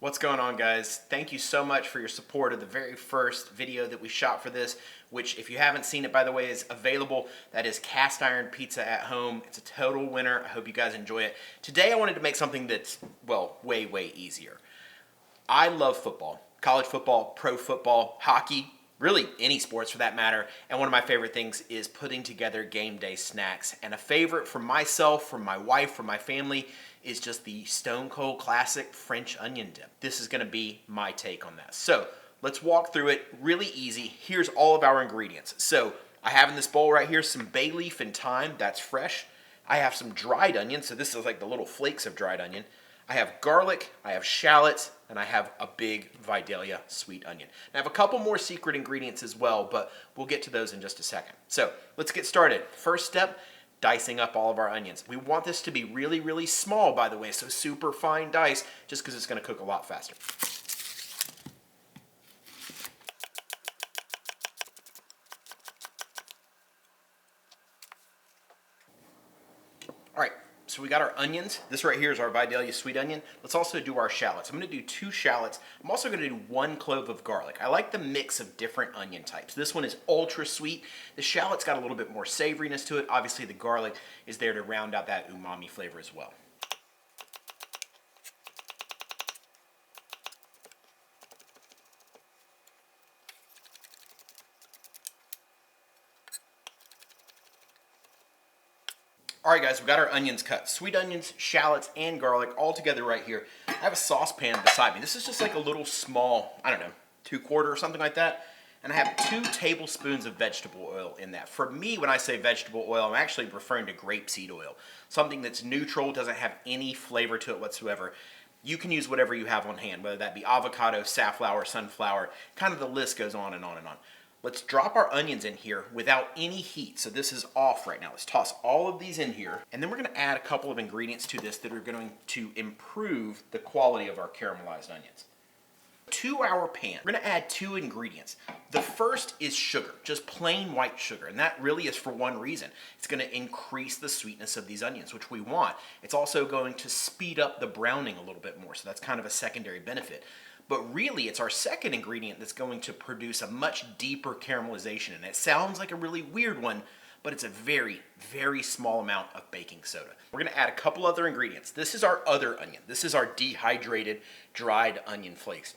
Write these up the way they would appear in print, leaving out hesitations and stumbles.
What's going on, guys? Thank you so much for your support of the very first video that we shot for this, which, if you haven't seen it, by the way, is available. That is cast iron pizza at home. It's a total winner. I hope you guys enjoy it. Today I wanted to make something that's, well, way easier. I love football, college football, pro football, hockey, really any sports for that matter, and one of my favorite things is putting together game day snacks. And a favorite for myself, for my wife, for my family is just the Stone Cold Classic French onion dip. This is gonna be my take on that. So let's walk through it, really easy. Here's all of our ingredients. So I have in this bowl right here some bay leaf and thyme, that's fresh. I have some dried onion, so this is like the little flakes of dried onion. I have garlic, I have shallots, and I have a big Vidalia sweet onion. Now, I have a couple more secret ingredients as well, but we'll get to those in just a second. So let's get started. First step, dicing up all of our onions. We want this to be really small, by the way, so super fine dice, just because it's going to cook a lot faster. All right, so we got our onions. This right here is our Vidalia sweet onion. Let's also do our shallots. I'm gonna do 2 shallots. I'm also gonna do 1 clove of garlic. I like the mix of different onion types. This one is ultra sweet. The shallot's got a little bit more savoriness to it. Obviously the garlic is there to round out that umami flavor as well. All right, guys, we got our onions cut. Sweet onions, shallots, and garlic all together right here. I have a saucepan beside me. This is just like a little small, I don't know, 2/4 or something like that. And I have 2 tablespoons of vegetable oil in that. For me, when I say vegetable oil, I'm actually referring to grapeseed oil. Something that's neutral, doesn't have any flavor to it whatsoever. You can use whatever you have on hand, whether that be avocado, safflower, sunflower, kind of the list goes on and on and on. Let's drop our onions in here without any heat. So this is off right now. Let's toss all of these in here. And then we're gonna add a couple of ingredients to this that are going to improve the quality of our caramelized onions. To our pan, we're gonna add 2 ingredients. The first is sugar, just plain white sugar. And that really is for one reason. It's gonna increase the sweetness of these onions, which we want. It's also going to speed up the browning a little bit more. So that's kind of a secondary benefit. But really, it's our second ingredient that's going to produce a much deeper caramelization. And it sounds like a really weird one, but it's a very small amount of baking soda. We're gonna add a couple other ingredients. This is our other onion. This is our dehydrated, dried onion flakes.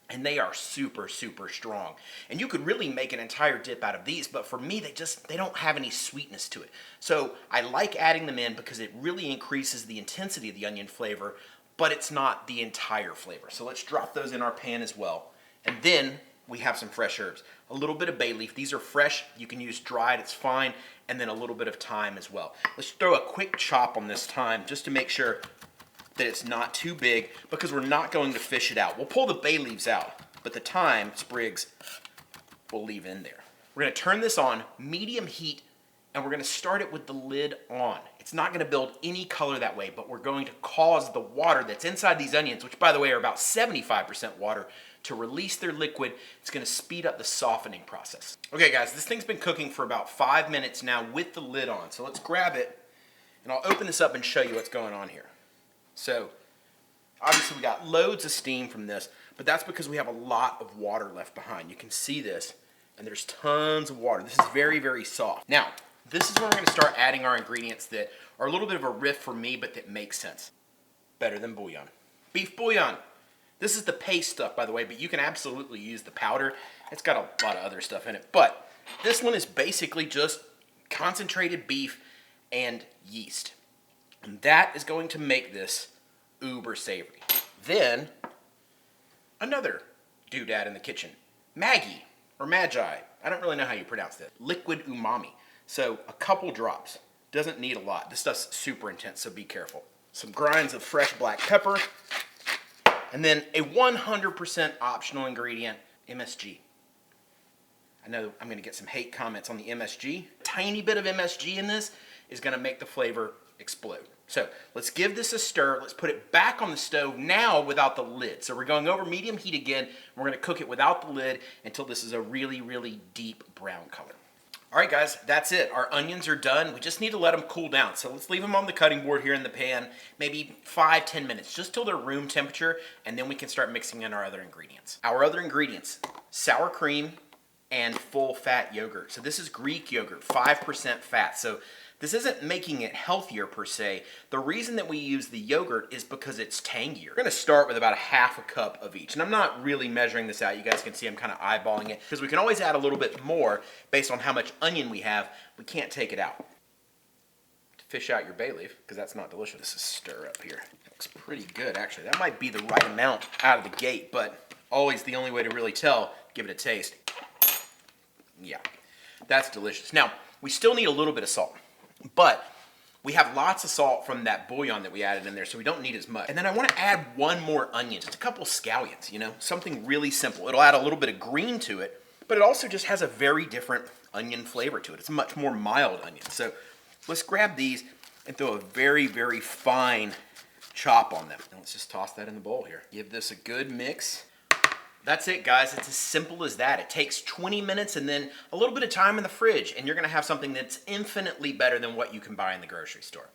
And they are super strong. And you could really make an entire dip out of these, but for me, they don't have any sweetness to it. So I like adding them in because it really increases the intensity of the onion flavor, but it's not the entire flavor. So let's drop those in our pan as well. And then we have some fresh herbs. A little bit of bay leaf. These are fresh. You can use dried, it's fine. And then a little bit of thyme as well. Let's throw a quick chop on this thyme just to make sure that it's not too big, because we're not going to fish it out. We'll pull the bay leaves out, but the thyme sprigs we'll leave in there. We're gonna turn this on medium heat, and we're gonna start it with the lid on. It's not gonna build any color that way, but we're going to cause the water that's inside these onions, which by the way are about 75% water, to release their liquid. It's gonna speed up the softening process. Okay guys, this thing's been cooking for about 5 minutes now with the lid on. So let's grab it, and I'll open this up and show you what's going on here. So obviously we got loads of steam from this, but that's because we have a lot of water left behind. You can see this, and there's tons of water. This is very soft. Now, this is where we're gonna start adding our ingredients that are a little bit of a riff for me, but that makes sense. Better than bouillon. Beef bouillon. This is the paste stuff, by the way, but you can absolutely use the powder. It's got a lot of other stuff in it, but this one is basically just concentrated beef and yeast. And that is going to make this uber savory. Then, another doodad in the kitchen. Maggi, or magi. I don't really know how you pronounce that. Liquid umami. So, a couple drops. Doesn't need a lot. This stuff's super intense, so be careful. Some grinds of fresh black pepper. And then a 100% optional ingredient, MSG. I know I'm going to get some hate comments on the MSG. A tiny bit of MSG in this is going to make the flavor explode. So let's give this a stir. Let's put it back on the stove now without the lid. So we're going over medium heat again. We're going to cook it without the lid until this is a really deep brown color. All right, guys, that's it. Our onions are done. We just need to let them cool down. So let's leave them on the cutting board here in the pan, maybe 5-10 minutes, just till they're room temperature, and then we can start mixing in our other ingredients. Our other ingredients, sour cream and full fat yogurt. So this is Greek yogurt, 5% fat. So this isn't making it healthier per se. The reason that we use the yogurt is because it's tangier. We're gonna start with about a half a cup of each. And I'm not really measuring this out. You guys can see I'm kind of eyeballing it because we can always add a little bit more based on how much onion we have. We can't take it out. Fish out your bay leaf because that's not delicious. This is stir up here. Looks pretty good actually. That might be the right amount out of the gate, but always the only way to really tell. Give it a taste. Yeah, that's delicious. Now, we still need a little bit of salt. But we have lots of salt from that bouillon that we added in there, so we don't need as much. And then I want to add one more onion, just a couple scallions, you know, something really simple. It'll add a little bit of green to it, but it also just has a very different onion flavor to it. It's a much more mild onion. So let's grab these and throw a very, very fine chop on them. And let's just toss that in the bowl here. Give this a good mix. That's it, guys. It's as simple as that. It takes 20 minutes and then a little bit of time in the fridge, and you're gonna have something that's infinitely better than what you can buy in the grocery store.